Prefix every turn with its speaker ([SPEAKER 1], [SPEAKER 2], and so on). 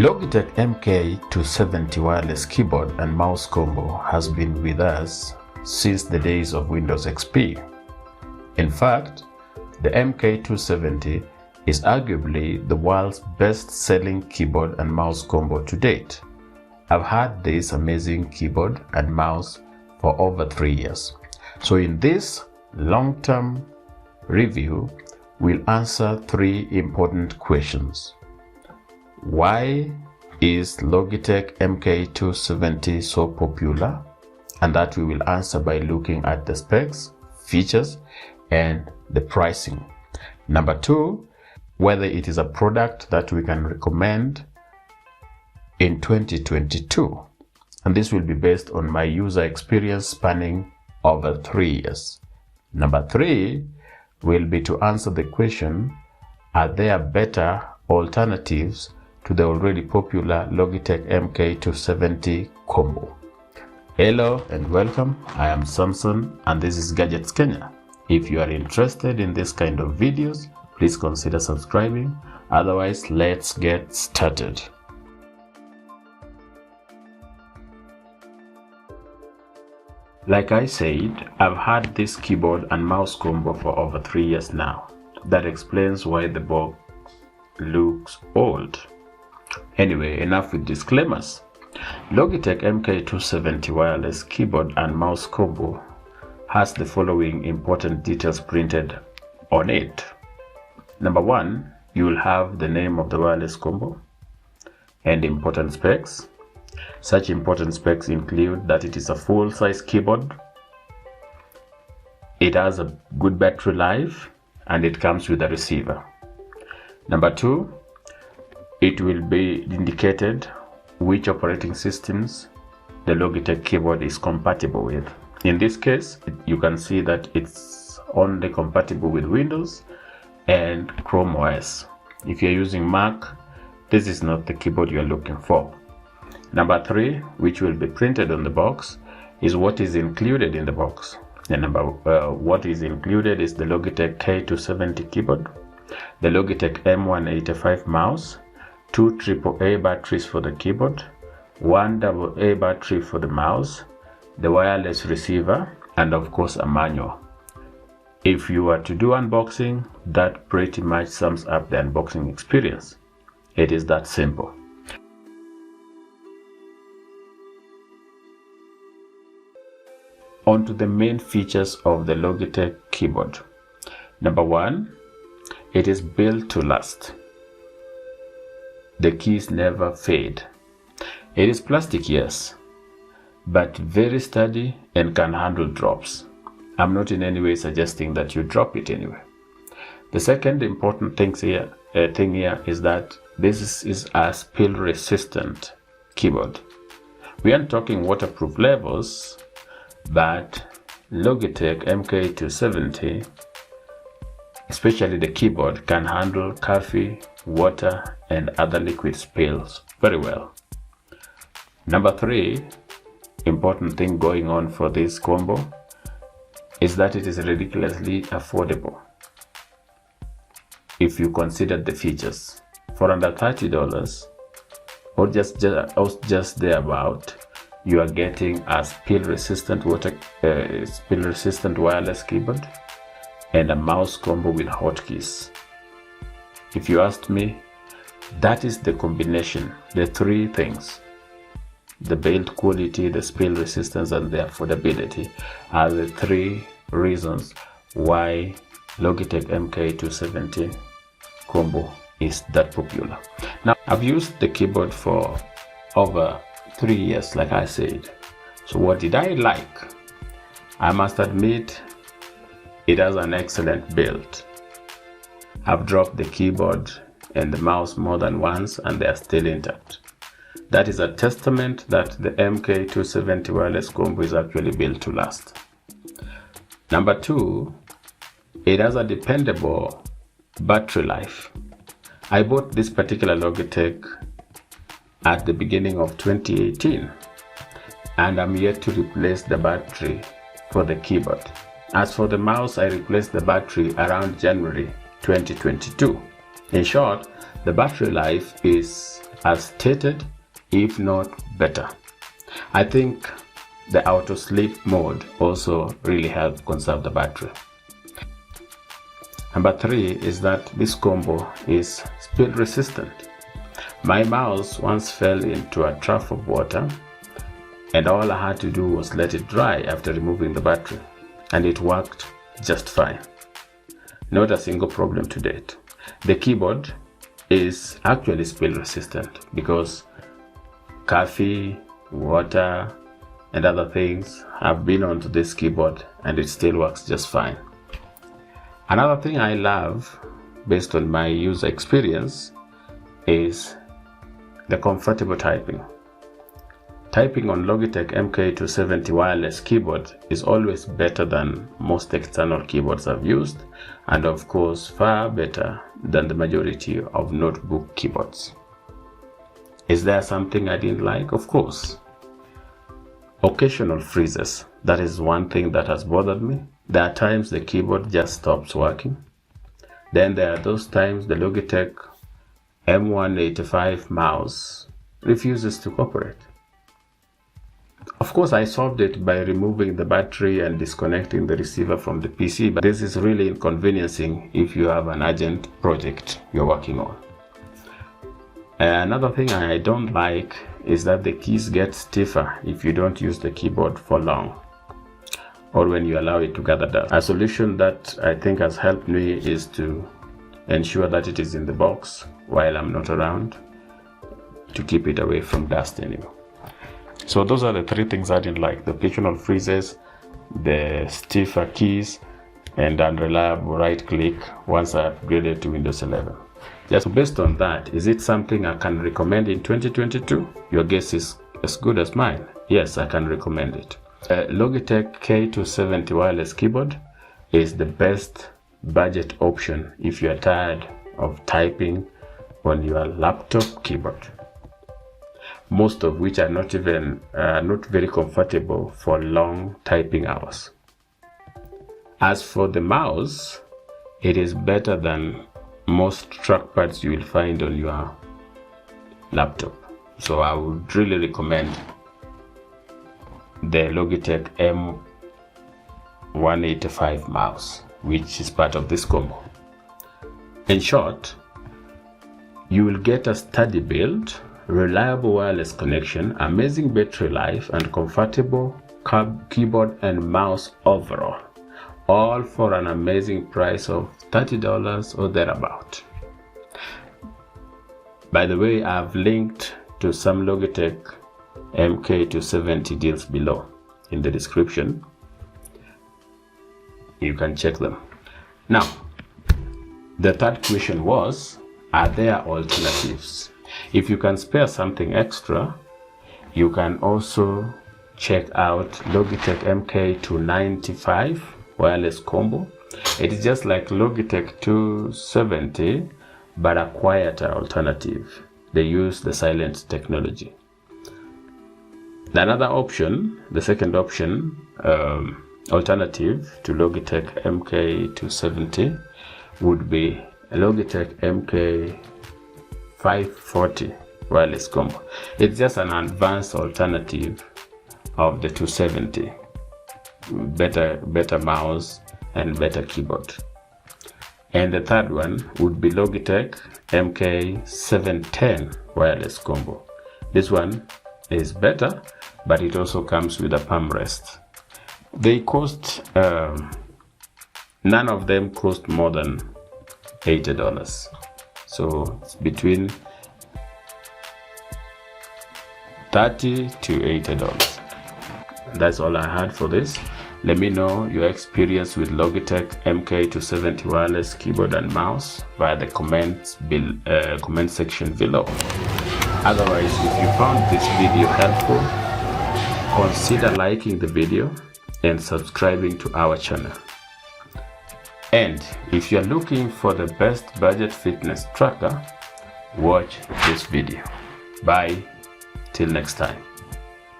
[SPEAKER 1] Logitech MK270 wireless keyboard and mouse combo has been with us since the days of Windows XP. In fact, the MK270 is arguably the world's best-selling keyboard and mouse combo to date. I've had this amazing keyboard and mouse for over 3 years. So in this long-term review, we'll answer 3 important questions. Why is Logitech MK270 so popular? And that we will answer by looking at the specs, features, and the pricing. Number 2, whether it is a product that we can recommend in 2022. And this will be based on my user experience spanning over 3 years. Number 3 will be to answer the question, are there better alternatives to the already popular Logitech MK270 combo? Hello and welcome. I am Samson and this is Gadgets Kenya. If you are interested in this kind of videos, please consider subscribing. Otherwise, let's get started. Like I said, I've had this keyboard and mouse combo for over 3 years now. That explains why the box looks old. Anyway, enough with disclaimers. Logitech MK270 wireless keyboard and mouse combo has the following important details printed on it. Number 1, you will have the name of the wireless combo and important specs. Such important specs include that it is a full-size keyboard, it has a good battery life, and it comes with a receiver. Number 2, it will be indicated which operating systems the Logitech keyboard is compatible with. In this case, you can see that it's only compatible with Windows and Chrome OS. If you're using Mac, this is not the keyboard you're looking for. Number 3, which will be printed on the box, is what is included in the box. And what is included is the Logitech K270 keyboard, the Logitech M185 mouse, 2 AAA batteries for the keyboard, 1 AA battery for the mouse, the wireless receiver, and of course a manual. If you were to do unboxing, that pretty much sums up the unboxing experience. It is that simple. On to the main features of the Logitech keyboard. Number 1, it is built to last. The keys never fade. It is plastic, yes, but very sturdy and can handle drops. I'm not in any way suggesting that you drop it anyway. The second important thing here is that this is a spill resistant keyboard. We aren't talking waterproof levels, but Logitech MK270, especially the keyboard, can handle coffee, water, and other liquid spills very well. Number 3, important thing going on for this combo is that it is ridiculously affordable if you consider the features. For under $30 or just thereabout, you are getting a spill-resistant wireless keyboard and a mouse combo with hotkeys. If you asked me, that is the combination. The 3 things, the build quality, the spill resistance, and the affordability, are the 3 reasons why Logitech MK270 combo is that popular. Now, I've used the keyboard for over 3 years, like I said. So what did I like? I must admit, it has an excellent build. I've dropped the keyboard and the mouse more than once and they are still intact. That is a testament that the MK270 wireless combo is actually built to last. Number 2, it has a dependable battery life. I bought this particular Logitech at the beginning of 2018 and I'm yet to replace the battery for the keyboard. As for the mouse, I replaced the battery around January 2022. In short, the battery life is as stated, if not better. I think the auto sleep mode also really helps conserve the battery. Number 3 is that this combo is spill resistant. My mouse once fell into a trough of water, and all I had to do was let it dry after removing the battery, and it worked just fine. Not a single problem to date. The keyboard is actually spill resistant because coffee, water, and other things have been onto this keyboard, and it still works just fine. Another thing I love, based on my user experience, is the comfortable typing. Typing on Logitech MK270 wireless keyboard is always better than most external keyboards I've used, and of course far better than the majority of notebook keyboards. Is there something I didn't like? Of course. Occasional freezes. That is one thing that has bothered me. There are times the keyboard just stops working. Then there are those times the Logitech M185 mouse refuses to cooperate. Of course, I solved it by removing the battery and disconnecting the receiver from the PC, but this is really inconveniencing if you have an urgent project you're working on. Another thing I don't like is that the keys get stiffer if you don't use the keyboard for long, or when you allow it to gather dust. A solution that I think has helped me is to ensure that it is in the box while I'm not around, to keep it away from dust anyway. So those are the 3 things I didn't like: the occasional freezes, the stiffer keys, and unreliable right click once I upgraded to Windows 11. Just based on that, is it something I can recommend in 2022? Your guess is as good as mine. Yes, I can recommend it. Logitech K270 wireless keyboard is the best budget option if you are tired of typing on your laptop keyboard, most of which are not very comfortable for long typing hours. As for the mouse, it is better than most trackpads you will find on your laptop. So I would really recommend the Logitech M185 mouse, which is part of this combo. In short, you will get a sturdy build, reliable wireless connection, amazing battery life, and comfortable keyboard and mouse overall, all for an amazing price of $30 or thereabout. By the way, I've linked to some Logitech MK270 deals below in the description. You can check them. Now, the third question was, are there alternatives? If you can spare something extra, you can also check out Logitech MK295 wireless combo. It is just like Logitech 270, but a quieter alternative. They use the silent technology. Another option, the second option, alternative to Logitech MK270 would be a Logitech MK540 wireless combo. It's just an advanced alternative of the 270. Better mouse and better keyboard. And the third one would be Logitech MK710 wireless combo. This one is better, but it also comes with a palm rest. They cost, none of them cost more than $80. So it's between $30 to $80. That's all I had for this. Let me know your experience with Logitech MK270 wireless keyboard and mouse via the comment section below. Otherwise, if you found this video helpful, consider liking the video and subscribing to our channel. And if you're looking for the best budget fitness tracker, watch this video. Bye, till next time.